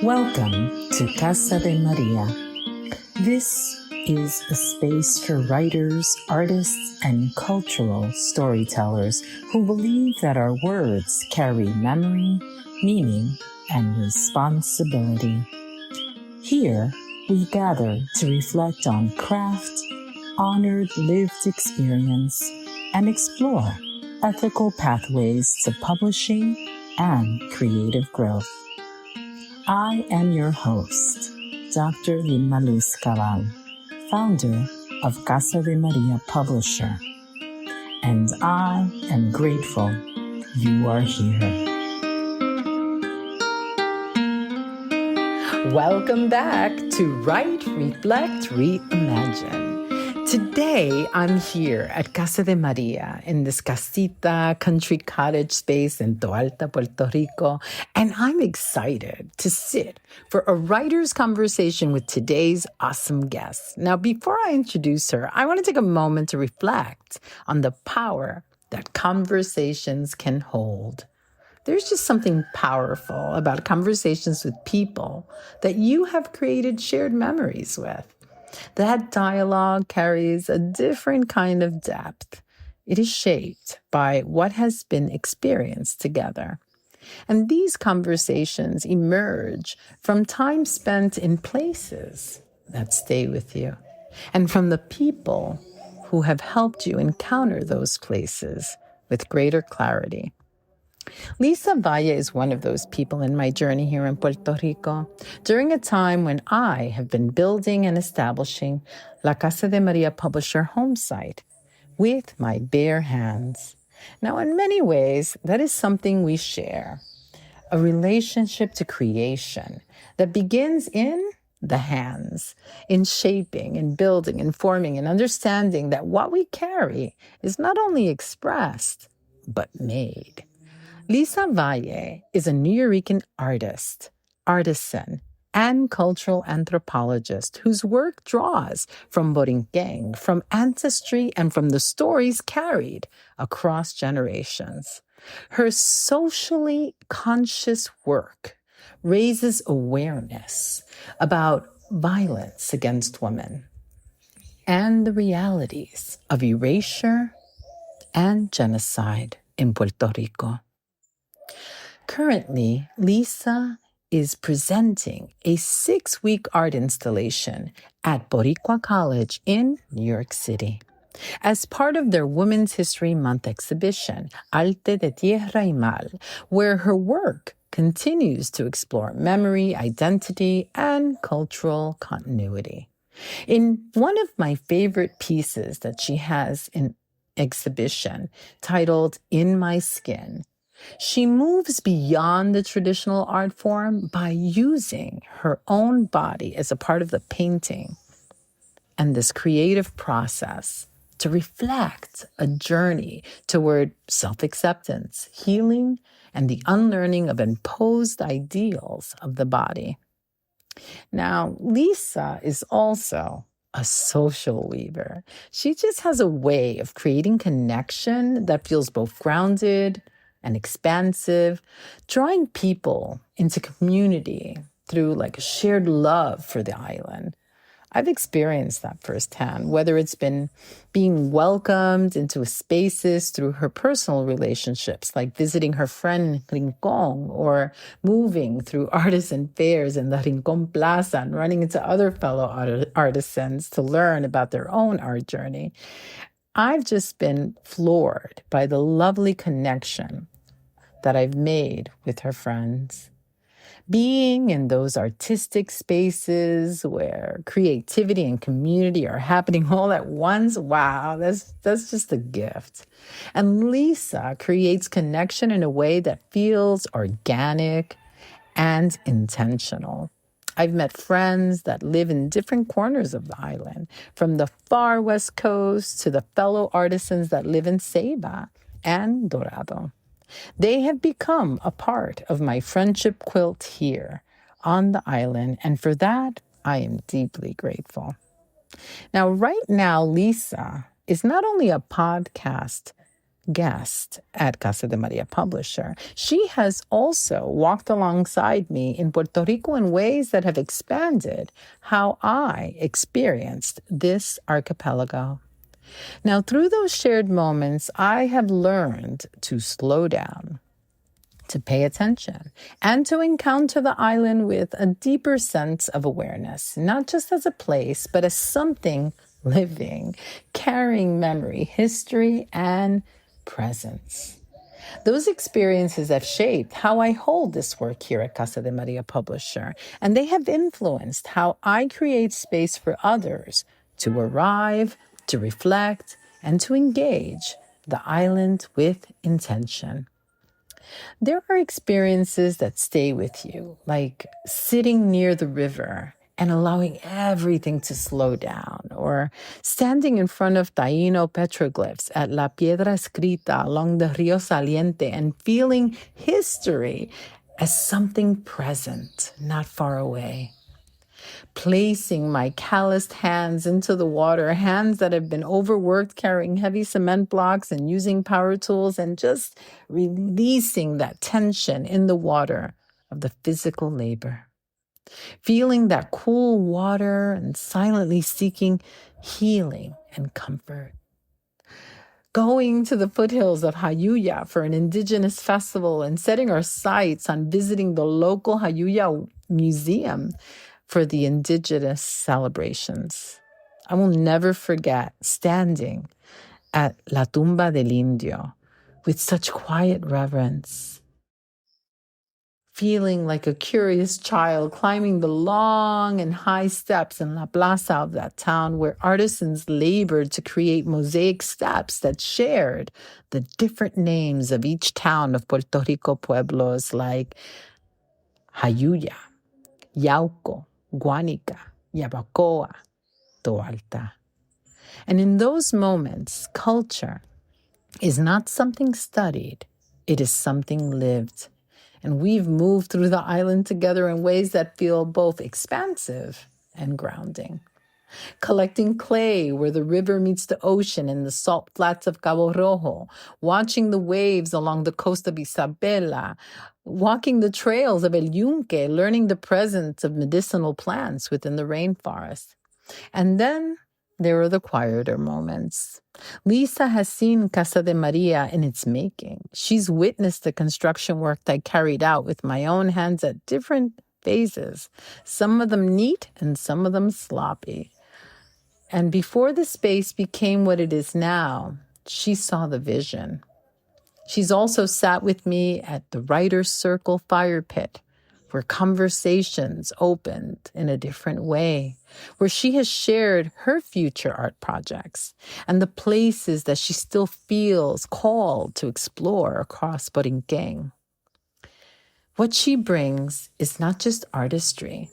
Welcome to Casa de María. This is a space for writers, artists, and cultural storytellers who believe that our words carry memory, meaning, and responsibility. Here, we gather to reflect on craft, honored lived experience, and explore ethical pathways to publishing and creative growth. I am your host, Dr. Lisa Valle, founder of Casa de María Publisher, and I am grateful you are here. Welcome back to Write Reflect Reimagine. Today, I'm here at Casa de María in this casita country cottage space in Toa Alta, Puerto Rico, and I'm excited to sit for a writer's conversation with today's awesome guest. Now, before I introduce her, I want to take a moment to reflect on the power that conversations can hold. There's just something powerful about conversations with people that you have created shared memories with. That dialogue carries a different kind of depth. It is shaped by what has been experienced together. And these conversations emerge from time spent in places that stay with you, and from the people who have helped you encounter those places with greater clarity. Lisa Valle is one of those people in my journey here in Puerto Rico during a time when I have been building and establishing La Casa de María Publisher home site with my bare hands. Now, in many ways, that is something we share, a relationship to creation that begins in the hands, in shaping and building and forming and understanding that what we carry is not only expressed, but made. Lisa Valle is a Nuyorican artist, artisan, and cultural anthropologist whose work draws from Borikén, from ancestry, and from the stories carried across generations. Her socially conscious work raises awareness about violence against women and the realities of erasure and genocide in Puerto Rico. Currently, Lisa is presenting a 6-week art installation at Boricua College in New York City as part of their Women's History Month exhibition, Arte de Tierra y Mal, where her work continues to explore memory, identity, and cultural continuity. In one of my favorite pieces that she has in exhibition, titled In My Skin, she moves beyond the traditional art form by using her own body as a part of the painting and this creative process to reflect a journey toward self-acceptance, healing, and the unlearning of imposed ideals of the body. Now, Lisa is also a social weaver. She just has a way of creating connection that feels both grounded and expansive, drawing people into community through like a shared love for the island. I've experienced that firsthand, whether it's been being welcomed into spaces through her personal relationships, like visiting her friend Rincon, or moving through artisan fairs in the Rincon Plaza and running into other fellow artisans to learn about their own art journey. I've just been floored by the lovely connection that I've made with her friends. Being in those artistic spaces where creativity and community are happening all at once, wow, that's just a gift. And Lisa creates connection in a way that feels organic and intentional. I've met friends that live in different corners of the island, from the far west coast to the fellow artisans that live in Ceiba and Dorado. They have become a part of my friendship quilt here on the island, and for that, I am deeply grateful. Now, right now, Lisa is not only a podcast guest at Casa de María Publisher. She has also walked alongside me in Puerto Rico in ways that have expanded how I experienced this archipelago. Now, through those shared moments, I have learned to slow down, to pay attention, and to encounter the island with a deeper sense of awareness, not just as a place, but as something living, carrying memory, history, and presence. Those experiences have shaped how I hold this work here at Casa de Maria Publisher, and they have influenced how I create space for others to arrive, to reflect, and to engage the island with intention. There are experiences that stay with you, like sitting near the river and allowing everything to slow down, or standing in front of Taíno petroglyphs at La Piedra Escrita along the Rio Saliente and feeling history as something present, not far away. Placing my calloused hands into the water, hands that have been overworked carrying heavy cement blocks and using power tools, and just releasing that tension in the water of the physical labor. Feeling that cool water and silently seeking healing and comfort. Going to the foothills of Jayuya for an indigenous festival and setting our sights on visiting the local Jayuya museum for the indigenous celebrations. I will never forget standing at La Tumba del Indio with such quiet reverence, feeling like a curious child climbing the long and high steps in La Plaza of that town where artisans labored to create mosaic steps that shared the different names of each town of Puerto Rico pueblos like Jayuya, Yauco, Guánica, Yabacoa, Toa Alta. And in those moments, culture is not something studied, it is something lived. And we've moved through the island together in ways that feel both expansive and grounding. Collecting clay where the river meets the ocean in the salt flats of Cabo Rojo, watching the waves along the coast of Isabela, walking the trails of El Yunque, learning the presence of medicinal plants within the rainforest. And then there are the quieter moments. Lisa has seen Casa de Maria in its making. She's witnessed the construction work I carried out with my own hands at different phases, some of them neat and some of them sloppy. And before the space became what it is now, she saw the vision. She's also sat with me at the Writer's Circle fire pit, where conversations opened in a different way, where she has shared her future art projects and the places that she still feels called to explore across Borikén. What she brings is not just artistry.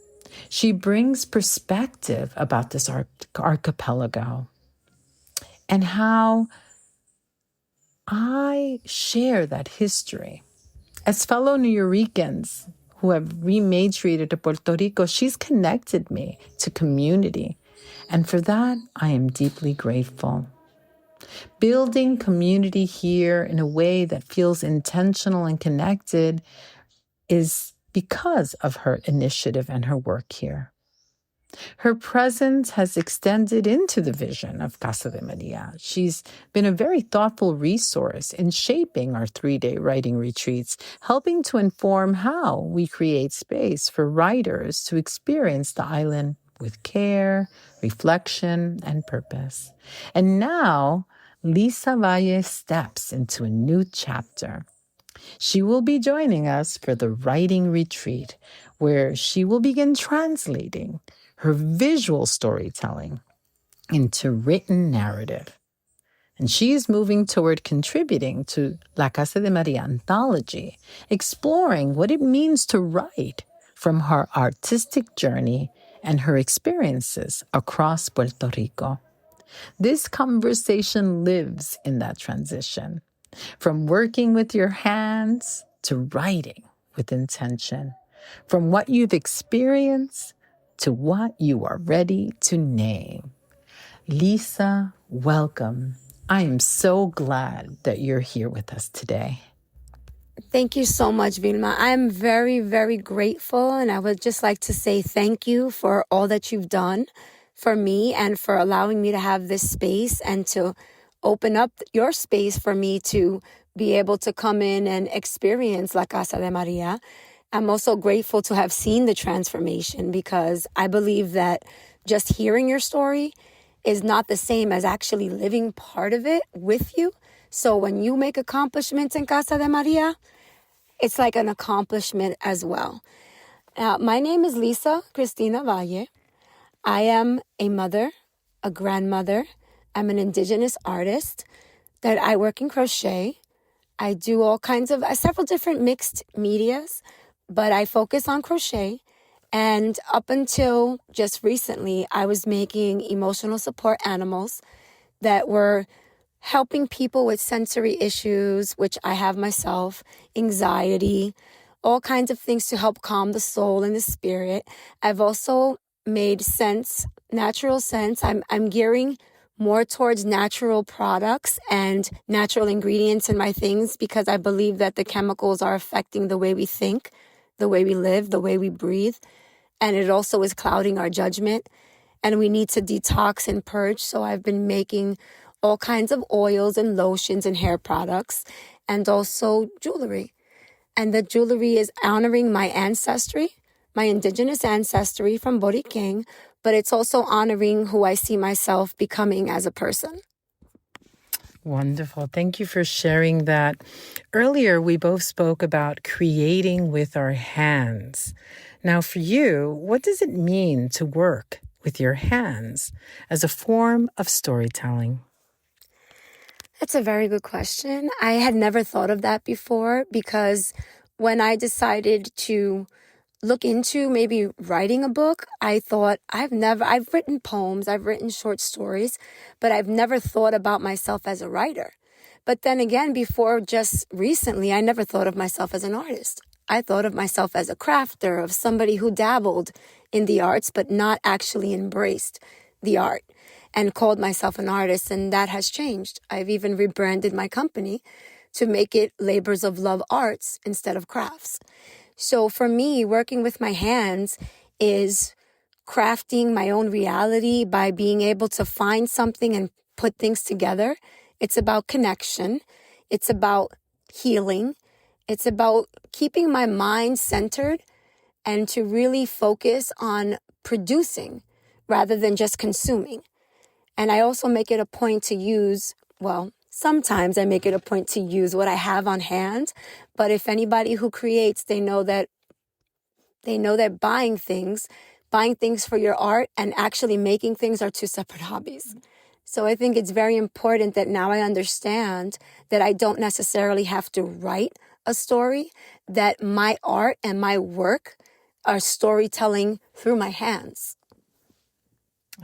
She brings perspective about this archipelago and how I share that history. As fellow Nuyoricans who have rematriated to Puerto Rico, she's connected me to community. And for that, I am deeply grateful. Building community here in a way that feels intentional and connected is because of her initiative and her work here. Her presence has extended into the vision of Casa de Maria. She's been a very thoughtful resource in shaping our 3-day writing retreats, helping to inform how we create space for writers to experience the island with care, reflection, and purpose. And now, Lisa Valle steps into a new chapter. She will be joining us for the writing retreat, where she will begin translating her visual storytelling into written narrative. And she is moving toward contributing to La Casa de Maria anthology, exploring what it means to write from her artistic journey and her experiences across Puerto Rico. This conversation lives in that transition, from working with your hands to writing with intention, from what you've experienced to what you are ready to name. Lisa, welcome. I am so glad that you're here with us today. Thank you so much, Vilma. I'm very, very grateful, and I would just like to say thank you for all that you've done for me and for allowing me to have this space and to open up your space for me to be able to come in and experience La Casa de María. I'm also grateful to have seen the transformation, because I believe that just hearing your story is not the same as actually living part of it with you. So when you make accomplishments in Casa de María, it's like an accomplishment as well. My name is Lisa Cristina Valle. I am a mother, a grandmother. I'm an indigenous artist that I work in crochet. I do all kinds of several different mixed medias, but I focus on crochet. And up until just recently, I was making emotional support animals that were helping people with sensory issues, which I have myself, anxiety, all kinds of things to help calm the soul and the spirit. I've also made sense, natural sense. I'm gearing more towards natural products and natural ingredients in my things, because I believe that the chemicals are affecting the way we think, the way we live, the way we breathe. And it also is clouding our judgment. And we need to detox and purge. So I've been making all kinds of oils and lotions and hair products, and also jewelry. And the jewelry is honoring my ancestry, my indigenous ancestry from Borikén, but it's also honoring who I see myself becoming as a person. Wonderful. Thank you for sharing that. Earlier, we both spoke about creating with our hands. Now, for you, what does it mean to work with your hands as a form of storytelling? That's a very good question. I had never thought of that before, because when I decided to look into maybe writing a book, I thought I've written poems, I've written short stories, but I've never thought about myself as a writer. But then again, before just recently, I never thought of myself as an artist. I thought of myself as a crafter, of somebody who dabbled in the arts, but not actually embraced the art, and called myself an artist, and that has changed. I've even rebranded my company to make it Labors of Love Arts instead of crafts. So for me, working with my hands is crafting my own reality by being able to find something and put things together. It's about connection. It's about healing. It's about keeping my mind centered and to really focus on producing rather than just consuming. And I also make it a point to use, sometimes I make it a point to use what I have on hand. But if anybody who creates, they know that buying things for your art and actually making things are two separate hobbies. So I think it's very important that now I understand that I don't necessarily have to write a story, that my art and my work are storytelling through my hands.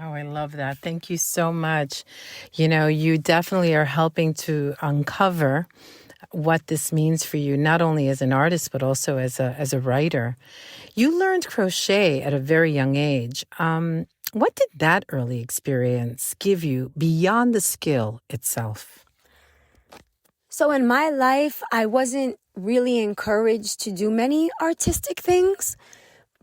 Oh, I love that. Thank you so much. You definitely are helping to uncover what this means for you, not only as an artist, but also as a writer. You learned crochet at a very young age. What did that early experience give you beyond the skill itself? So in my life, I wasn't really encouraged to do many artistic things.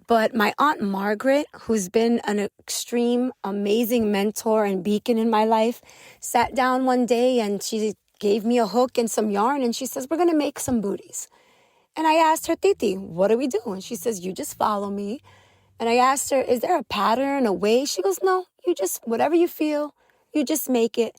But my Aunt Margaret, who's been an extreme, amazing mentor and beacon in my life, sat down one day and she gave me a hook and some yarn and she says, we're going to make some booties. And I asked her, Titi, what do we do? And she says, you just follow me. And I asked her, is there a pattern, a way? She goes, no, you just, whatever you feel, you just make it.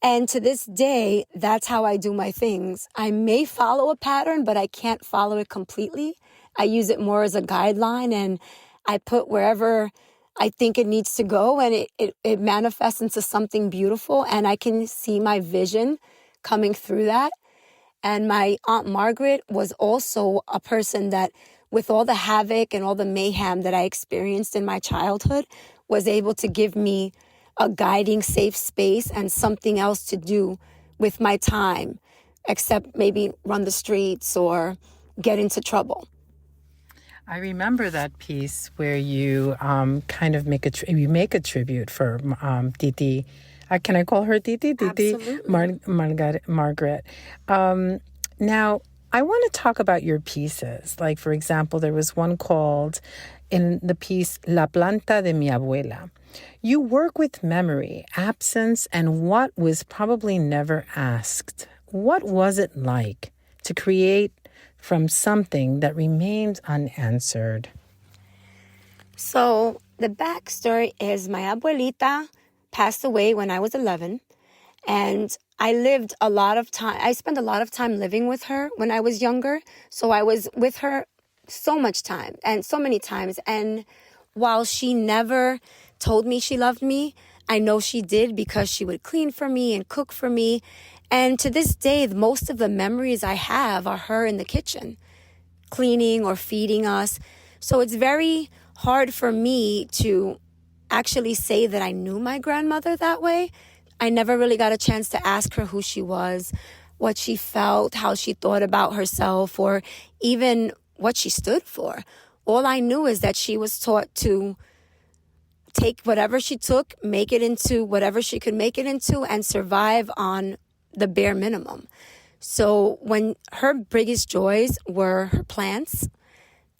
And to this day, that's how I do my things. I may follow a pattern, but I can't follow it completely. I use it more as a guideline, and I put wherever I think it needs to go, and it manifests into something beautiful, and I can see my vision coming through that. And my Aunt Margaret was also a person that, with all the havoc and all the mayhem that I experienced in my childhood, was able to give me a guiding, safe space and something else to do with my time, except maybe run the streets or get into trouble. I remember that piece where you kind of make a tribute for Titi Can I call her Titi? Titi Absolutely. Margaret. Now, I want to talk about your pieces. Like, for example, there was one called in the piece La Planta de Mi Abuela. You work with memory, absence, and what was probably never asked. What was it like to create from something that remained unanswered? So the backstory is my abuelita passed away when I was 11, and I spent a lot of time living with her when I was younger. So I was with her so much time and so many times. And while she never told me she loved me, I know she did because she would clean for me and cook for me. And to this day, most of the memories I have are her in the kitchen, cleaning or feeding us. So it's very hard for me to actually say that I knew my grandmother that way. I never really got a chance to ask her who she was, what she felt, how she thought about herself, or even what she stood for. All I knew is that she was taught to take whatever she took, make it into whatever she could make it into, and survive on the bare minimum. So when her biggest joys were her plants,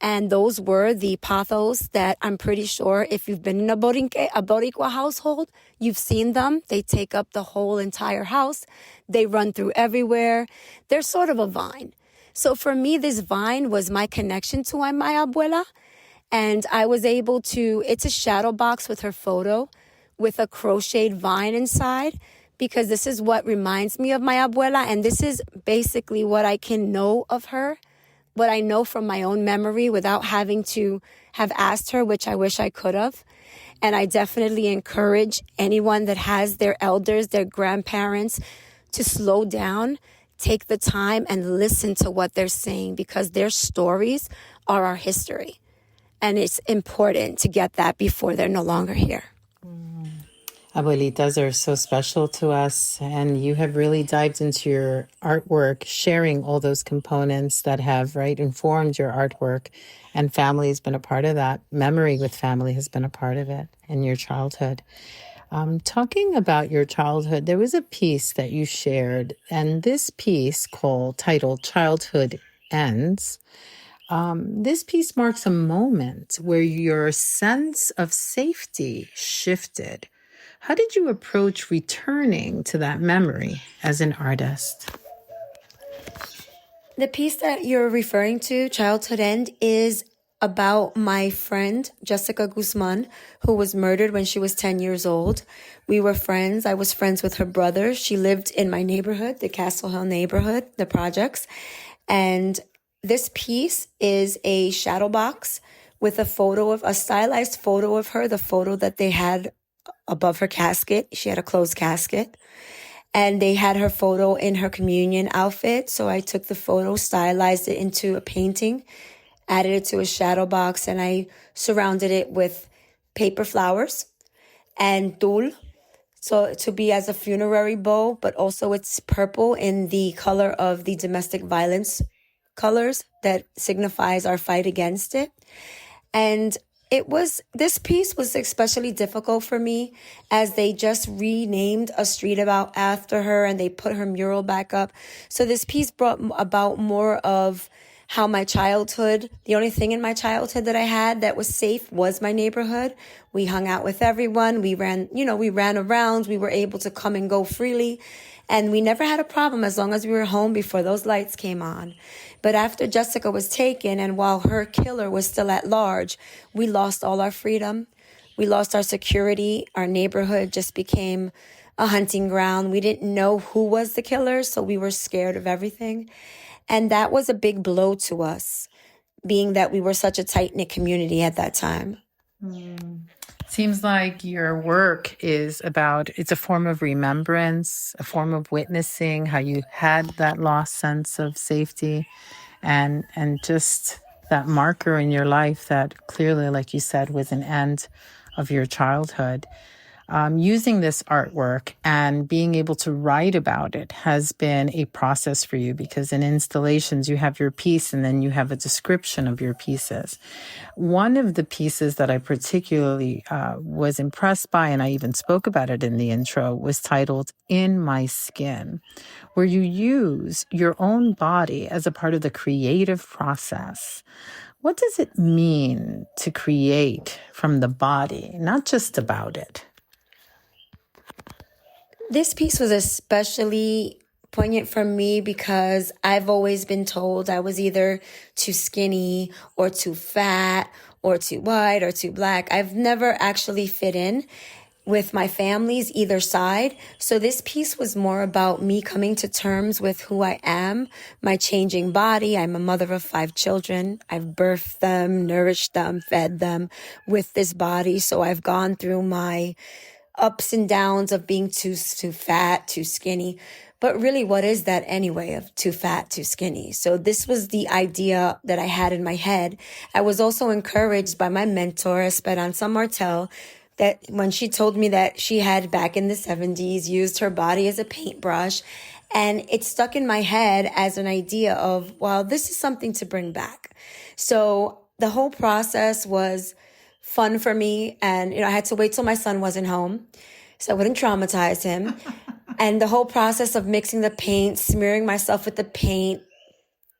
and those were the pothos that I'm pretty sure if you've been in a Boricua household, you've seen them. They take up the whole entire house. They run through everywhere. They're sort of a vine. So for me, this vine was my connection to my abuela. And I was able to, it's a shadow box with her photo with a crocheted vine inside, because this is what reminds me of my abuela. And this is basically what I can know of her, what I know from my own memory without having to have asked her, which I wish I could have. And I definitely encourage anyone that has their elders, their grandparents, to slow down, take the time and listen to what they're saying, because their stories are our history. And it's important to get that before they're no longer here. Abuelitas are so special to us, and you have really dived into your artwork, sharing all those components that have, informed your artwork, and family has been a part of that. Memory with family has been a part of it in your childhood. Talking about your childhood, there was a piece that you shared, and this piece titled Childhood Ends. This piece marks a moment where your sense of safety shifted. How did you approach returning to that memory as an artist? The piece that you're referring to, Childhood End, is about my friend, Jessica Guzman, who was murdered when she was 10 years old. We were friends. I was friends with her brother. She lived in my neighborhood, the Castle Hill neighborhood, the projects. And this piece is a shadow box with a stylized photo of her, the photo that they had above her casket. She had a closed casket. And they had her photo in her communion outfit. So I took the photo, stylized it into a painting, added it to a shadow box, and I surrounded it with paper flowers and tul. So to be as a funerary bow, but also it's purple in the color of the domestic violence colors that signifies our fight against it. And this piece was especially difficult for me as they just renamed a street after her, and they put her mural back up. So this piece brought about more of how my childhood, the only thing in my childhood that I had that was safe was my neighborhood. We hung out with everyone. We ran around. We were able to come and go freely. And we never had a problem as long as we were home before those lights came on. But after Jessica was taken, and while her killer was still at large, we lost all our freedom. We lost our security. Our neighborhood just became a hunting ground. We didn't know who was the killer, so we were scared of everything. And that was a big blow to us, being that we were such a tight-knit community at that time. Seems like your work it's a form of remembrance, a form of witnessing how you had that lost sense of safety and just that marker in your life that clearly, like you said, was an end of your childhood. using this artwork and being able to write about it has been a process for you, because in installations you have your piece and then you have a description of your pieces. One of the pieces that I particularly was impressed by, and I even spoke about it in the intro, was titled In My Skin, where you use your own body as a part of the creative process. What does it mean to create from the body, not just about it? This piece was especially poignant for me because I've always been told I was either too skinny or too fat or too white or too black. I've never actually fit in with my family's either side. So this piece was more about me coming to terms with who I am, my changing body. I'm a mother of 5 children. I've birthed them, nourished them, fed them with this body. So I've gone through my ups and downs of being too fat, too skinny. But really, what is that anyway of too fat, too skinny? So this was the idea that I had in my head. I was also encouraged by my mentor, Esperanza Martel, that when she told me that she had back in the 70s used her body as a paintbrush, and it stuck in my head as an idea of, well, this is something to bring back. So the whole process was fun for me. And, I had to wait till my son wasn't home so I wouldn't traumatize him. And the whole process of mixing the paint, smearing myself with the paint,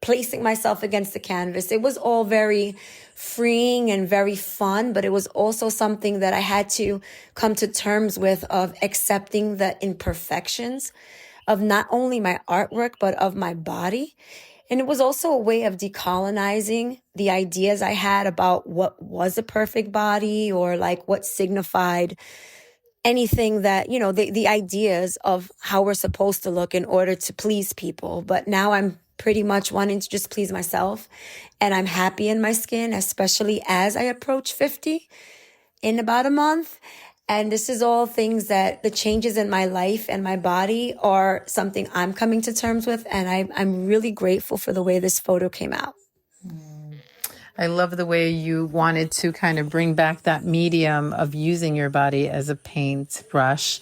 placing myself against the canvas, it was all very freeing and very fun, but it was also something that I had to come to terms with, of accepting the imperfections of not only my artwork, but of my body. And it was also a way of decolonizing the ideas I had about what was a perfect body, or like what signified anything that, the ideas of how we're supposed to look in order to please people. But now I'm pretty much wanting to just please myself. And I'm happy in my skin, especially as I approach 50 in about a month. And this is all things that the changes in my life and my body are something I'm coming to terms with. And I'm really grateful for the way this photo came out. I love the way you wanted to kind of bring back that medium of using your body as a paintbrush,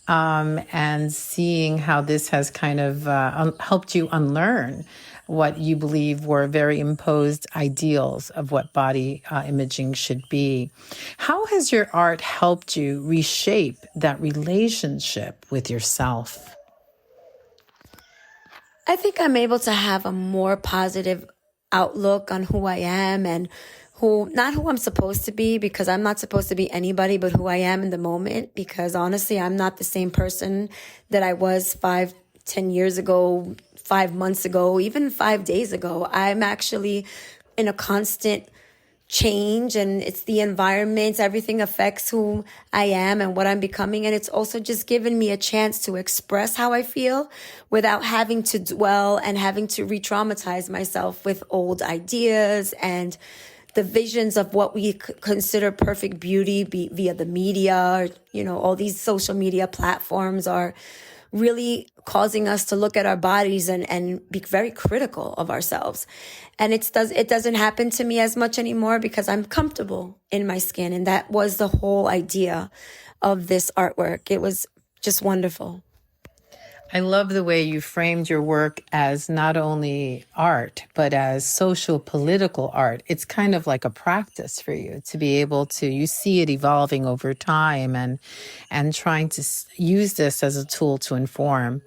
and seeing how this has kind of helped you unlearn what you believe were very imposed ideals of what body imaging should be. How has your art helped you reshape that relationship with yourself? I think I'm able to have a more positive outlook on who I am and not who I'm supposed to be, because I'm not supposed to be anybody but who I am in the moment, because honestly, I'm not the same person that I was 5-10 years ago, 5 months ago, even 5 days ago. I'm actually in a constant change, and it's the environment. Everything affects who I am and what I'm becoming. And it's also just given me a chance to express how I feel without having to dwell and having to re-traumatize myself with old ideas and the visions of what we consider perfect beauty via the media. All these social media platforms are really causing us to look at our bodies and be very critical of ourselves. And it doesn't happen to me as much anymore because I'm comfortable in my skin. And that was the whole idea of this artwork. It was just wonderful. I love the way you framed your work as not only art, but as social political art. It's kind of like a practice for you to be able to, you see it evolving over time and trying to use this as a tool to inform.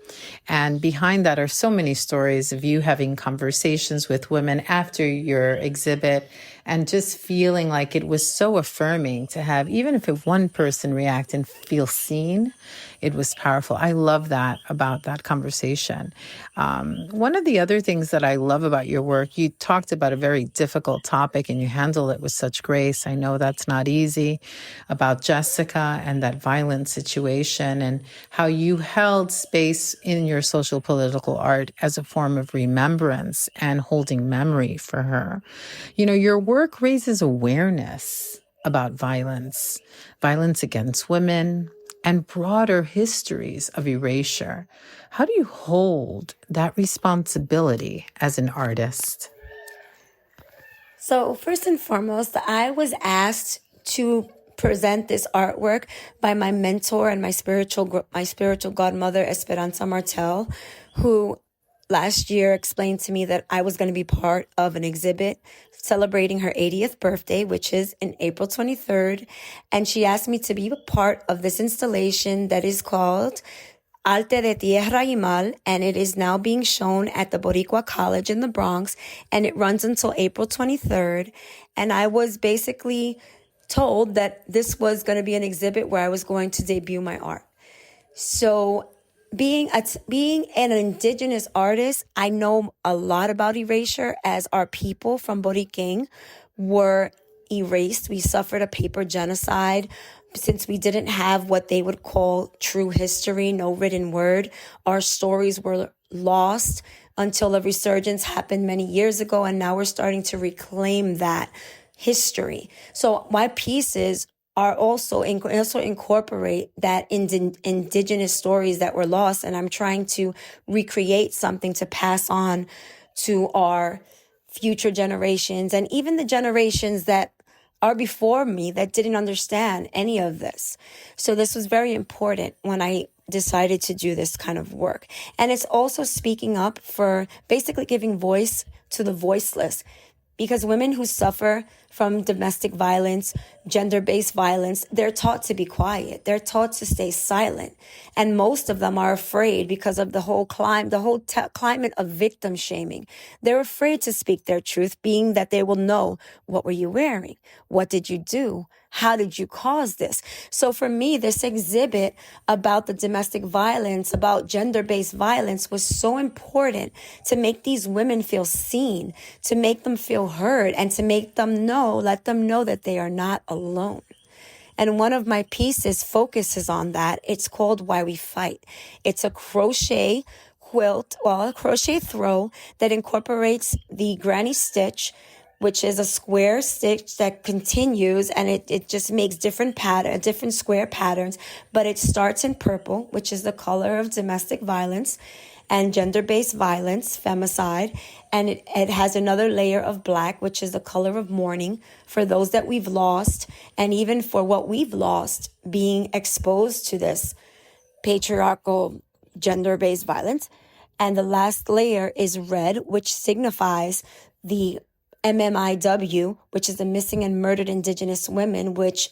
And behind that are so many stories of you having conversations with women after your exhibit and just feeling like it was so affirming to have, even if one person react and feel seen, it was powerful. I love that about that conversation. One of the other things that I love about your work, you talked about a very difficult topic and you handle it with such grace. I know that's not easy, about Jessica and that violent situation, and how you held space in your social political art as a form of remembrance and holding memory for her. Your work raises awareness about violence against women, and broader histories of erasure. How do you hold that responsibility as an artist? So first and foremost, I was asked to present this artwork by my mentor and my spiritual godmother, Esperanza Martel, who last year explained to me that I was going to be part of an exhibit celebrating her 80th birthday, which is in April 23rd. And she asked me to be a part of this installation that is called Arte de Tierra y Mal, and it is now being shown at the Boricua College in the Bronx, and it runs until April 23rd. And I was basically told that this was going to be an exhibit where I was going to debut my art. So being an indigenous artist, I know a lot about erasure, as our people from Borikén were erased. We suffered a paper genocide since we didn't have what they would call true history, no written word. Our stories were lost until a resurgence happened many years ago, and now we're starting to reclaim that history. So my pieces are also incorporate that indigenous stories that were lost, and I'm trying to recreate something to pass on to our future generations, and even the generations that are before me that didn't understand any of this. So this was very important when I decided to do this kind of work. And it's also speaking up for basically giving voice to the voiceless, because women who suffer from domestic violence, gender-based violence, they're taught to be quiet. They're taught to stay silent. And most of them are afraid because of the whole climate of victim shaming. They're afraid to speak their truth, being that they will know, what were you wearing? What did you do? How did you cause this? So for me, this exhibit about the domestic violence, about gender-based violence, was so important to make these women feel seen, to make them feel heard, and to make them let them know that they are not alone. And one of my pieces focuses on that. It's called Why We Fight. It's a crochet a crochet throw that incorporates the granny stitch, which is a square stitch that continues, and it just makes different square patterns, but it starts in purple, which is the color of domestic violence and gender-based violence, femicide, and it has another layer of black, which is the color of mourning for those that we've lost, and even for what we've lost, being exposed to this patriarchal gender-based violence. And the last layer is red, which signifies the MMIW, which is the Missing and Murdered Indigenous Women, which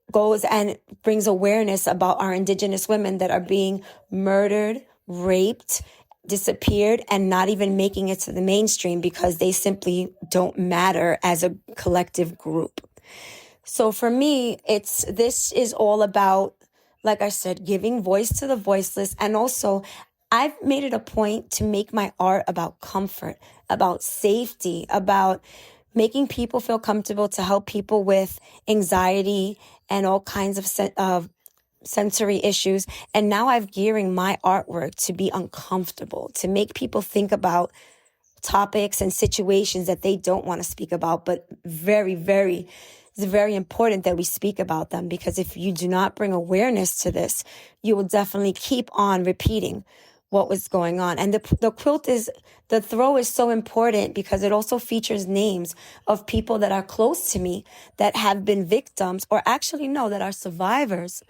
goes and brings awareness about our Indigenous women that are being murdered, raped, disappeared, and not even making it to the mainstream because they simply don't matter as a collective group. So for me, this is all about, like I said, giving voice to the voiceless. And also, I've made it a point to make my art about comfort, about safety, about making people feel comfortable, to help people with anxiety and all kinds of sensory issues. And now I'm gearing my artwork to be uncomfortable, to make people think about topics and situations that they don't want to speak about, but it's very important that we speak about them, because if you do not bring awareness to this, you will definitely keep on repeating what was going on. And the throw is so important because it also features names of people that are close to me that have been victims, or actually no, that are survivors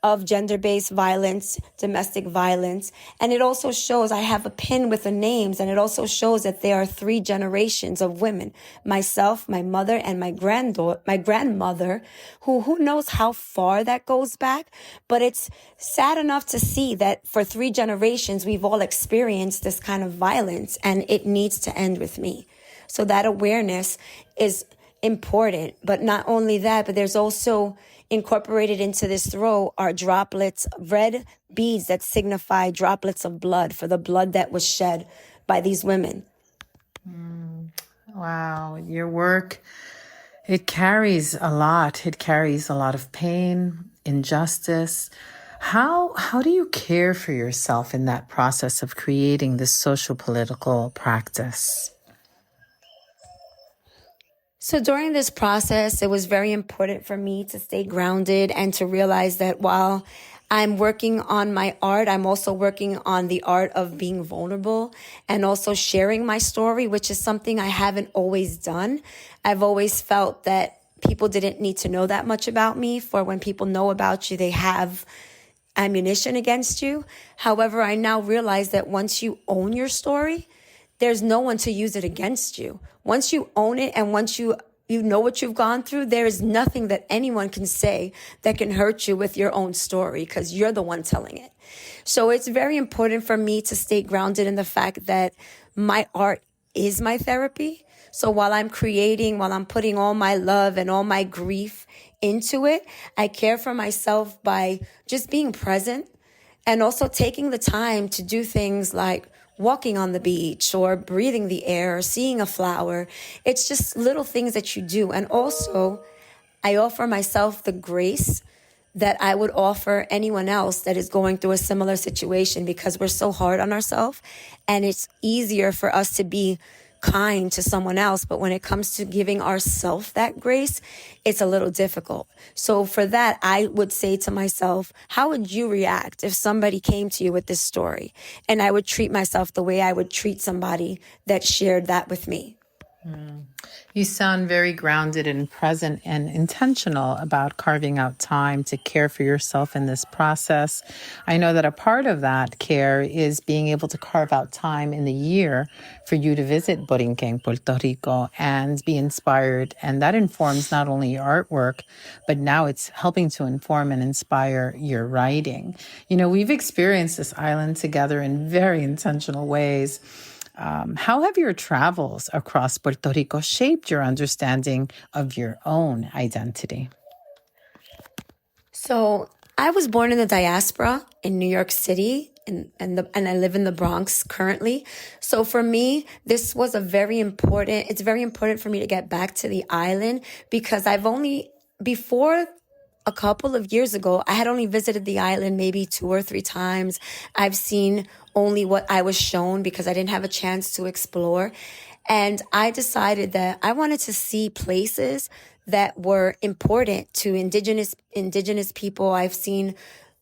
of gender-based violence, domestic violence. And it also shows, I have a pin with the names, and it also shows that there are 3 generations of women, myself, my mother, and my grandmother, who knows how far that goes back. But it's sad enough to see that for 3 generations, we've all experienced this kind of violence, and it needs to end with me. So that awareness is important. But not only that, but there's also incorporated into this throw are droplets, red beads that signify droplets of blood, for the blood that was shed by these women. Wow. Your work, it carries a lot. It carries a lot of pain, injustice. How do you care for yourself in that process of creating this social political practice? So during this process, it was very important for me to stay grounded and to realize that while I'm working on my art, I'm also working on the art of being vulnerable and also sharing my story, which is something I haven't always done. I've always felt that people didn't need to know that much about me. For when people know about you, they have ammunition against you. However, I now realize that once you own your story, there's no one to use it against you. Once you own it and once you know what you've gone through, there is nothing that anyone can say that can hurt you with your own story, because you're the one telling it. So it's very important for me to stay grounded in the fact that my art is my therapy. So while I'm creating, while I'm putting all my love and all my grief into it, I care for myself by just being present and also taking the time to do things like walking on the beach or breathing the air or seeing a flower. It's just little things that you do. And also, I offer myself the grace that I would offer anyone else that is going through a similar situation, because we're so hard on ourselves, and it's easier for us to be kind to someone else. But when it comes to giving ourselves that grace, it's a little difficult. So for that, I would say to myself, how would you react if somebody came to you with this story? And I would treat myself the way I would treat somebody that shared that with me. You sound very grounded and present and intentional about carving out time to care for yourself in this process. I know that a part of that care is being able to carve out time in the year for you to visit Borikén, Puerto Rico, and be inspired. And that informs not only your artwork, but now it's helping to inform and inspire your writing. You know, we've experienced this island together in very intentional ways. How have your travels across Puerto Rico shaped your understanding of your own identity? So I was born in the Diaspora in New York City, and I live in the Bronx currently. So for me, this was it's very important for me to get back to the island, because before a couple of years ago, I had only visited the island maybe 2 or 3 times. I've seen only what I was shown because I didn't have a chance to explore. And I decided that I wanted to see places that were important to indigenous people. I've seen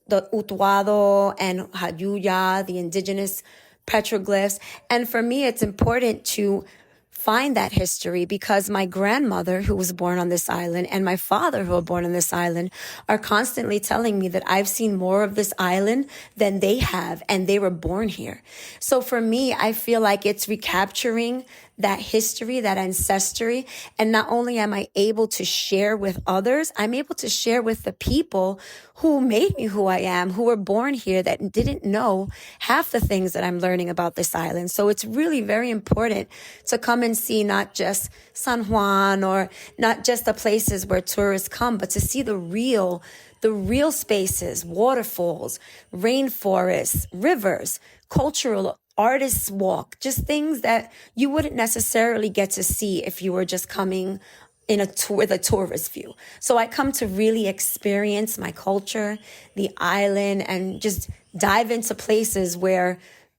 the Utuado and Hayuya, the indigenous petroglyphs. And for me, it's important to find that history, because my grandmother, who was born on this island, and my father, who were born on this island, are constantly telling me that I've seen more of this island than they have, and they were born here. So for me, I feel like it's recapturing that history, that ancestry. And not only am I able to share with others, I'm able to share with the people who made me who I am, who were born here, that didn't know half the things that I'm learning about this island. So it's really very important to come and see not just San Juan or not just the places where tourists come, but to see the real spaces, waterfalls, rainforests, rivers, cultural artists walk, just things that you wouldn't necessarily get to see if you were just coming in a tour with a tourist view. So I come to really experience my culture, the island, and just dive into places where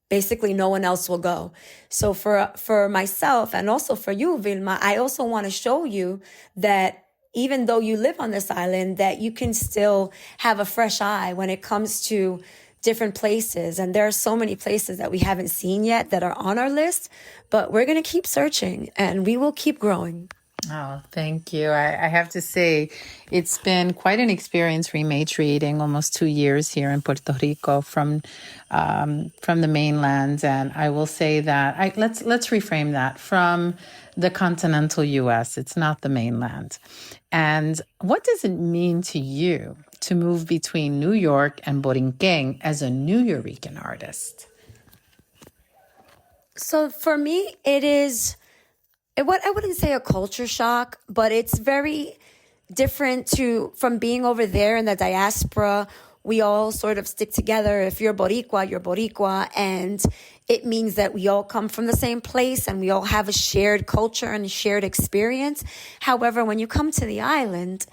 basically no one else will go. So for myself, and also for you, Vilma, I also want to show you that even though you live on this island, that you can still have a fresh eye when it comes to different places. And there are so many places that we haven't seen yet that are on our list, but we're going to keep searching and we will keep growing. Oh, thank you. I have to say, it's been quite an experience repatriating almost 2 years here in Puerto Rico from the mainland. And I will say that let's reframe that from the continental U.S. It's not the mainland. And what does it mean to you to move between New York and Borikén as a Nuyorican artist? So for me, it is what I wouldn't say a culture shock, but it's very different from being over there in the diaspora. We all sort of stick together. If you're Boricua, you're Boricua. And it means that we all come from the same place and we all have a shared culture and a shared experience. However, when you come to the island,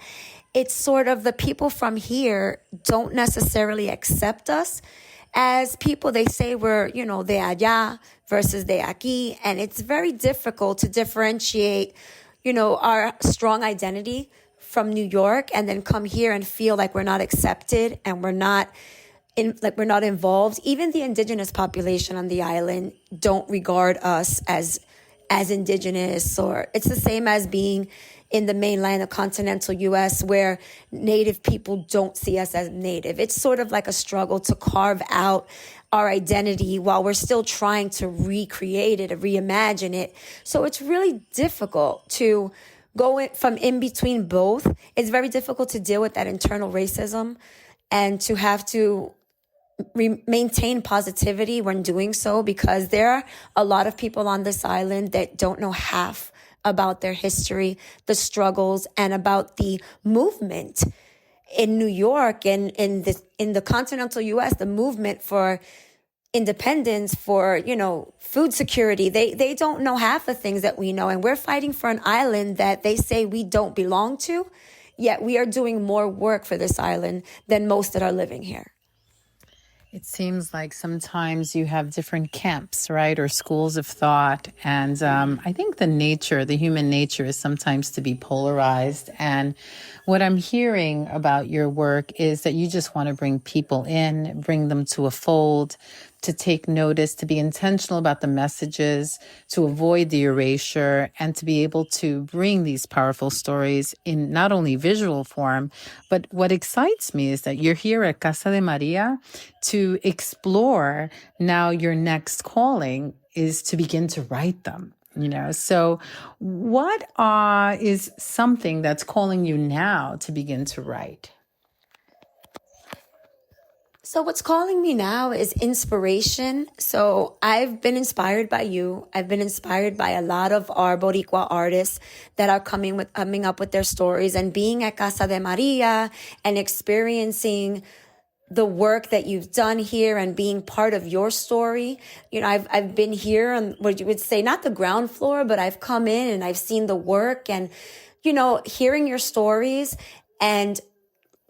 it's sort of the people from here don't necessarily accept us as people. They say we're, de allá versus de aquí. And it's very difficult to differentiate, our strong identity from New York and then come here and feel like we're not accepted and we're not involved. Even the indigenous population on the island don't regard us as indigenous, or it's the same as being in the mainland, the continental U.S., where Native people don't see us as Native. It's sort of like a struggle to carve out our identity while we're still trying to recreate it or reimagine it. So it's really difficult to go from in between both. It's very difficult to deal with that internal racism and to have to maintain positivity when doing so, because there are a lot of people on this island that don't know half about their history, the struggles, and about the movement in New York and in the continental U.S., the movement for independence, for, food security. They don't know half the things that we know. And we're fighting for an island that they say we don't belong to, yet we are doing more work for this island than most that are living here. It seems like sometimes you have different camps, right, or schools of thought. And I think the human nature is sometimes to be polarized. And what I'm hearing about your work is that you just want to bring people in, bring them to a fold, to take notice, to be intentional about the messages, to avoid the erasure, and to be able to bring these powerful stories in not only visual form, but what excites me is that you're here at Casa de María to explore. Now your next calling is to begin to write them. So what is something that's calling you now to begin to write? So what's calling me now is inspiration. So I've been inspired by you. I've been inspired by a lot of our Boricua artists that are coming up with their stories, and being at Casa de María and experiencing the work that you've done here and being part of your story. I've been here on what you would say, not the ground floor, but I've come in and I've seen the work, and, hearing your stories and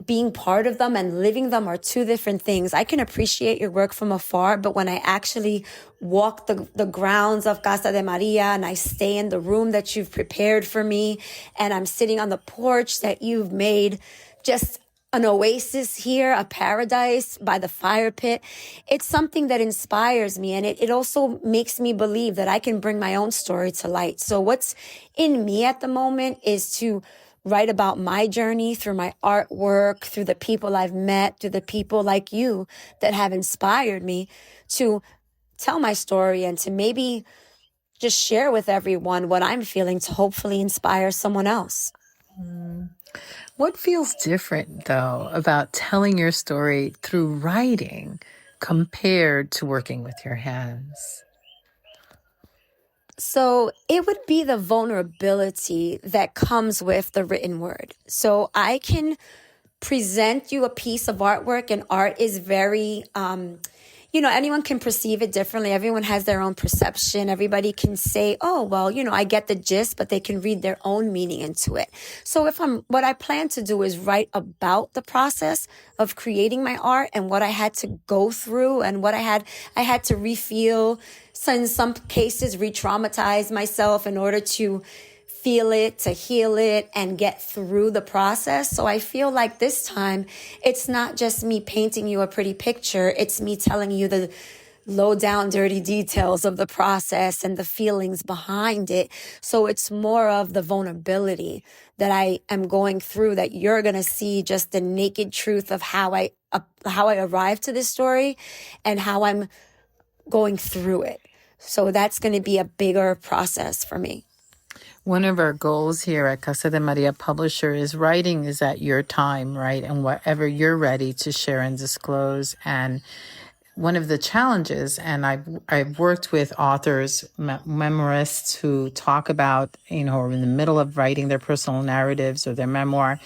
being part of them and living them are two different things. I can appreciate your work from afar, but when I actually walk the grounds of Casa de María and I stay in the room that you've prepared for me, and I'm sitting on the porch that you've made just an oasis here, a paradise by the fire pit, it's something that inspires me. And it also makes me believe that I can bring my own story to light. So what's in me at the moment is to write about my journey through my artwork, through the people I've met, through the people like you that have inspired me to tell my story and to maybe just share with everyone what I'm feeling to hopefully inspire someone else. What feels different, though, about telling your story through writing compared to working with your hands? So it would be the vulnerability that comes with the written word. So I can present you a piece of artwork, and art is very, anyone can perceive it differently. Everyone has their own perception. Everybody can say, oh, well, I get the gist, but they can read their own meaning into it. So what I plan to do is write about the process of creating my art and what I had to go through and what I had to refeel. So in some cases, re-traumatize myself in order to feel it, to heal it, and get through the process. So I feel like this time, it's not just me painting you a pretty picture. It's me telling you the low down, dirty details of the process and the feelings behind it. So it's more of the vulnerability that I am going through, that you're going to see just the naked truth of how I arrived to this story and how I'm going through it. So that's going to be a bigger process for me. One of our goals here at Casa de María Publisher is writing is at your time, right? And whatever you're ready to share and disclose. And one of the challenges, and I've worked with authors, memoirists who talk about, or in the middle of writing their personal narratives or their memoir,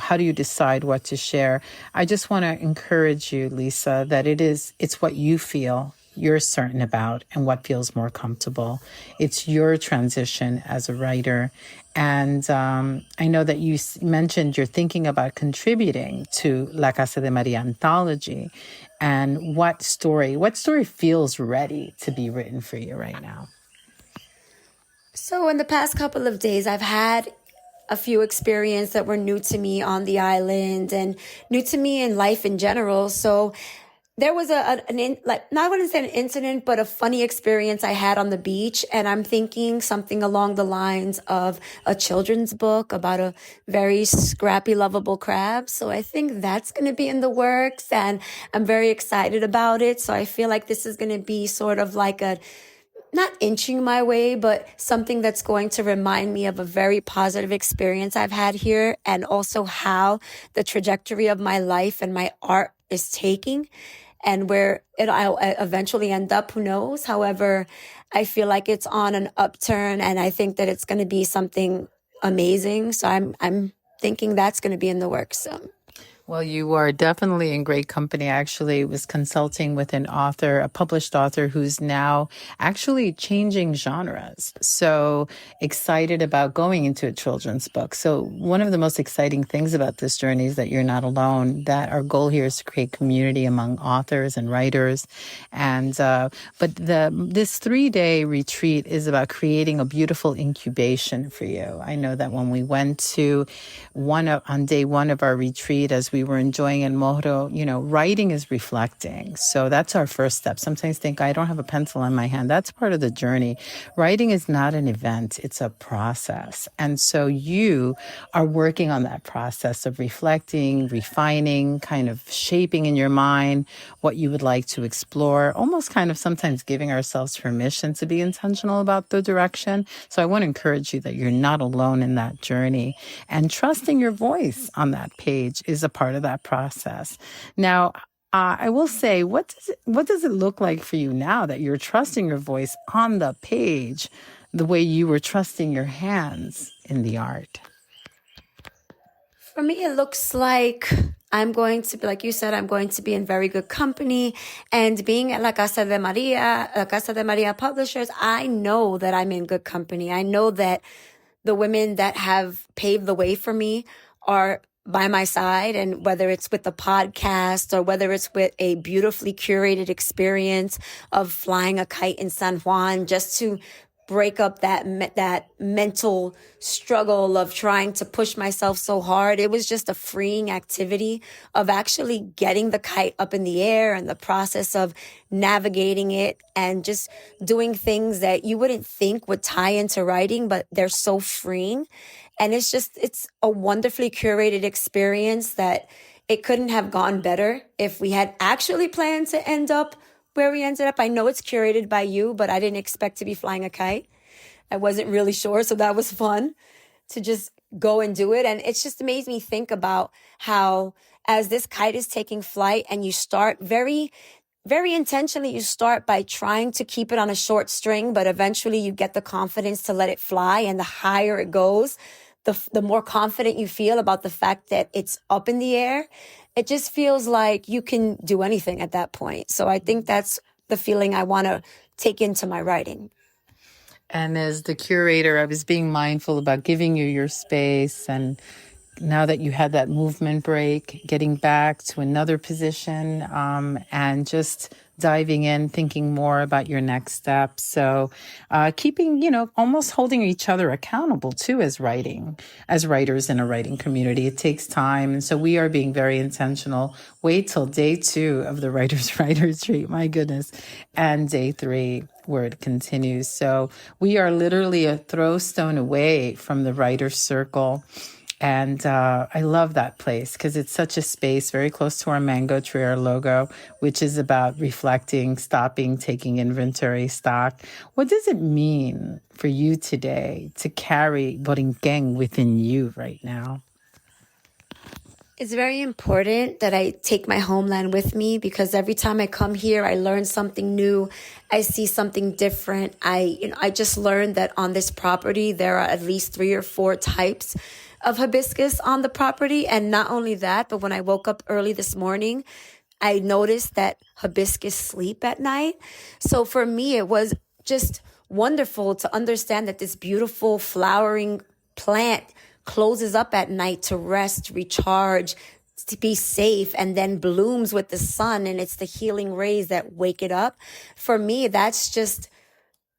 how do you decide what to share? I just want to encourage you, Lisa, that it's what you feel you're certain about and what feels more comfortable. It's your transition as a writer. And I know that you mentioned you're thinking about contributing to La Casa de María anthology. And what story feels ready to be written for you right now? So in the past couple of days, I've had a few experiences that were new to me on the island and new to me in life in general. So there was not going to say an incident, but a funny experience I had on the beach. And I'm thinking something along the lines of a children's book about a very scrappy, lovable crab. So I think that's going to be in the works, and I'm very excited about it. So I feel like this is going to be sort of like not inching my way, but something that's going to remind me of a very positive experience I've had here, and also how the trajectory of my life and my art is taking, and where I'll eventually end up, who knows? However, I feel like it's on an upturn, and I think that it's going to be something amazing. So I'm thinking that's going to be in the works. So. Well, you are definitely in great company. I actually was consulting with an author, a published author who's now actually changing genres. So excited about going into a children's book. So one of the most exciting things about this journey is that you're not alone, that our goal here is to create community among authors and writers. And, but this 3-day retreat is about creating a beautiful incubation for you. I know that when we went to on day one of our retreat, as we were enjoying in Mohro, writing is reflecting. So that's our first step. Sometimes think, I don't have a pencil in my hand. That's part of the journey. Writing is not an event. It's a process. And so you are working on that process of reflecting, refining, kind of shaping in your mind what you would like to explore, almost kind of sometimes giving ourselves permission to be intentional about the direction. So I want to encourage you that you're not alone in that journey, and trusting your voice on that page is a part of that process. Now, I will say, what does it look like for you now that you're trusting your voice on the page the way you were trusting your hands in the art? For me, it looks like I'm going to be, like you said, I'm going to be in very good company. And being at La Casa de María Publishers, I know that I'm in good company. I know that the women that have paved the way for me are by my side, and whether it's with the podcast or whether it's with a beautifully curated experience of flying a kite in San Juan, just to break up that mental struggle of trying to push myself so hard. It was just a freeing activity of actually getting the kite up in the air, and the process of navigating it and just doing things that you wouldn't think would tie into writing, but they're so freeing. And it's a wonderfully curated experience that it couldn't have gone better if we had actually planned to end up where we ended up. I know it's curated by you, but I didn't expect to be flying a kite. I wasn't really sure. So that was fun to just go and do it. And it's just made me think about how, as this kite is taking flight, and you start very intentionally, you start by trying to keep it on a short string, but eventually you get the confidence to let it fly. And the higher it goes, the more confident you feel about the fact that it's up in the air. It just feels like you can do anything at that point. So I think that's the feeling I want to take into my writing. And as the curator, I was being mindful about giving you your space, and now that you had that movement break, getting back to another position, and just diving in, thinking more about your next steps. So keeping, almost holding each other accountable too as writers in a writing community. It takes time. And so we are being very intentional. Wait till day 2 of the Writers' Retreat, my goodness, and day 3 where it continues. So we are literally a throw stone away from the Writers' Circle. And I love that place because it's such a space very close to our mango tree, our logo, which is about reflecting, stopping, taking inventory, stock. What does it mean for you today to carry Borikén within you right now? It's very important that I take my homeland with me, because every time I come here, I learn something new. I see something different. I just learned that on this property, there are at least 3 or 4 types of hibiscus on the property. And not only that, but when I woke up early this morning, I noticed that hibiscus sleep at night. So for me, it was just wonderful to understand that this beautiful flowering plant closes up at night to rest, recharge, to be safe, and then blooms with the sun, and it's the healing rays that wake it up. For me, that's just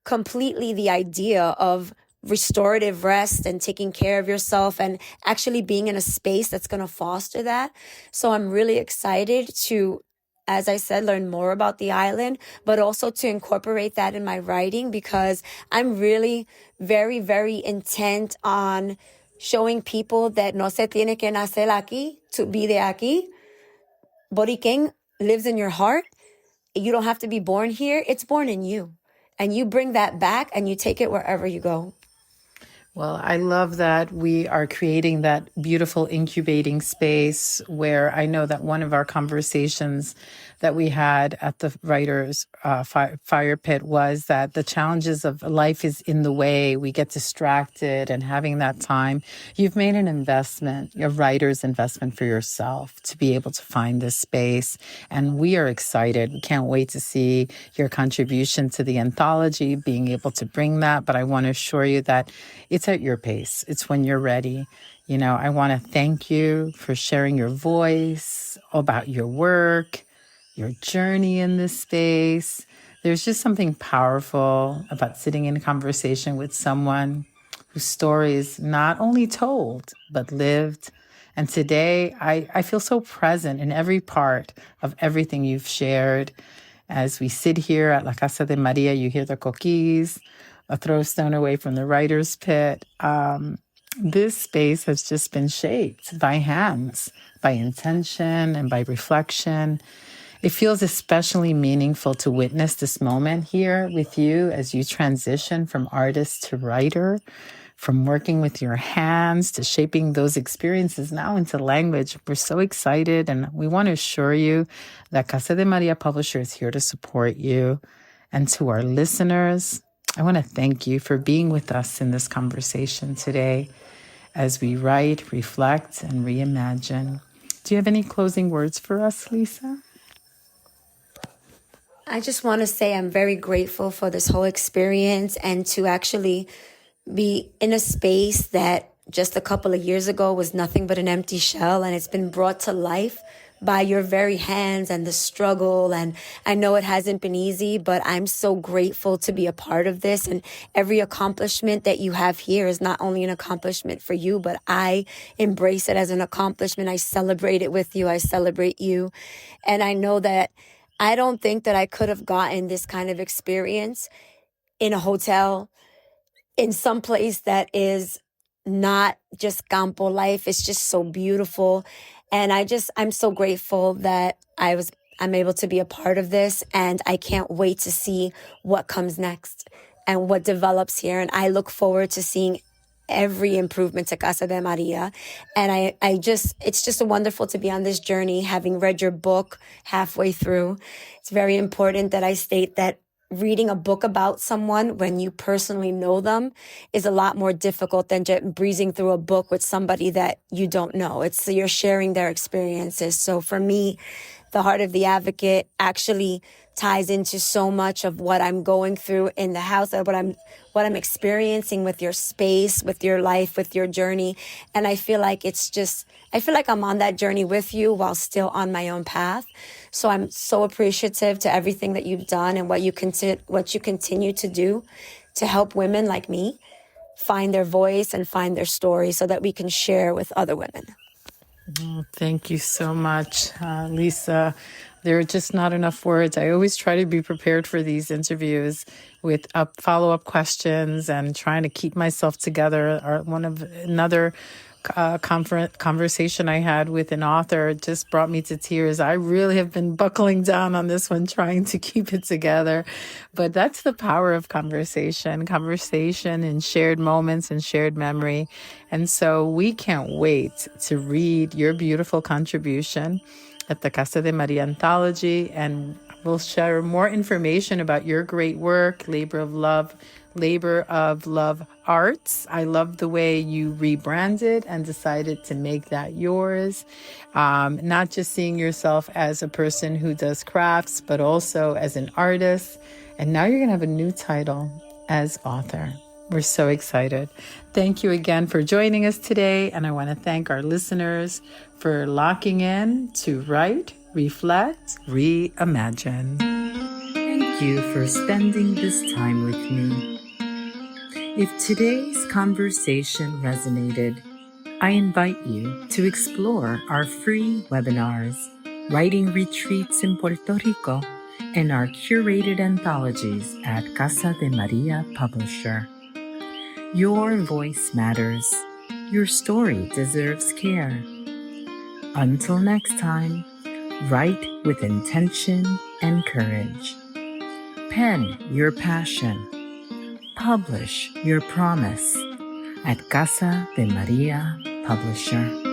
completely the idea of restorative rest and taking care of yourself, and actually being in a space that's going to foster that. So I'm really excited to as I said, learn more about the island, but also to incorporate that in my writing, because I'm really very, very intent on showing people that no se tiene que nacer aquí to be de aquí. Borikén lives in your heart. You don't have to be born here. It's born in you. And you bring that back and you take it wherever you go. Well, I love that we are creating that beautiful incubating space where I know that one of our conversations that we had at the writers' fire pit was that the challenges of life is in the way. We get distracted, and having that time, you've made an investment, a writer's investment for yourself to be able to find this space. And we are excited. We can't wait to see your contribution to the anthology, being able to bring that. But I want to assure you that it's at your pace. It's when you're ready. You know, I want to thank you for sharing your voice about your work, your journey in this space. There's just something powerful about sitting in a conversation with someone whose story is not only told, but lived. And today, I feel so present in every part of everything you've shared. As we sit here at La Casa de Maria, you hear the coquis, a throw stone away from the writer's pit. This space has just been shaped by hands, by intention and by reflection. It feels especially meaningful to witness this moment here with you as you transition from artist to writer, from working with your hands to shaping those experiences now into language. We're so excited, and we want to assure you that Casa de María Publisher is here to support you. And to our listeners, I want to thank you for being with us in this conversation today as we write, reflect, and reimagine. Do you have any closing words for us, Lisa? I just want to say I'm very grateful for this whole experience and to actually be in a space that just a couple of years ago was nothing but an empty shell, and it's been brought to life by your very hands and the struggle. And I know it hasn't been easy, but I'm so grateful to be a part of this. And every accomplishment that you have here is not only an accomplishment for you, but I embrace it as an accomplishment. I celebrate it with you. I celebrate you. And I know that I don't think that I could have gotten this kind of experience in a hotel, in some place that is not just campo life. It's just so beautiful. And I'm so grateful that I'm able to be a part of this, and I can't wait to see what comes next and what develops here. And I look forward to seeing every improvement to Casa de Maria. And it's just wonderful to be on this journey, having read your book halfway through. It's very important that I state that reading a book about someone when you personally know them is a lot more difficult than just breezing through a book with somebody that you don't know. You're sharing their experiences. So for me, the Heart of the Advocate actually ties into so much of what I'm going through in the house, what I'm experiencing with your space, with your life, with your journey. And I feel like I'm on that journey with you while still on my own path. So I'm so appreciative to everything that you've done and what you continue to do to help women like me find their voice and find their story so that we can share with other women. Oh, thank you so much, Lisa. There are just not enough words. I always try to be prepared for these interviews with follow-up questions and trying to keep myself together. Another conversation I had with an author just brought me to tears. I really have been buckling down on this one, trying to keep it together. But that's the power of conversation and shared moments and shared memory. And so we can't wait to read your beautiful contribution at the Casa de Maria anthology, and we'll share more information about your great work, Labor of Love Arts. I love the way you rebranded and decided to make that yours. Not just seeing yourself as a person who does crafts, but also as an artist. And now you're going to have a new title as author. We're so excited. Thank you again for joining us today. And I want to thank our listeners for locking in to Write, Reflect, Reimagine. Thank you for spending this time with me. If today's conversation resonated, I invite you to explore our free webinars. writing retreats in Puerto Rico, and our curated anthologies at Casa de María Publisher. Your voice matters. Your story deserves care. Until next time, write with intention and courage. Pen your passion. Publish your promise at Casa de María Publisher.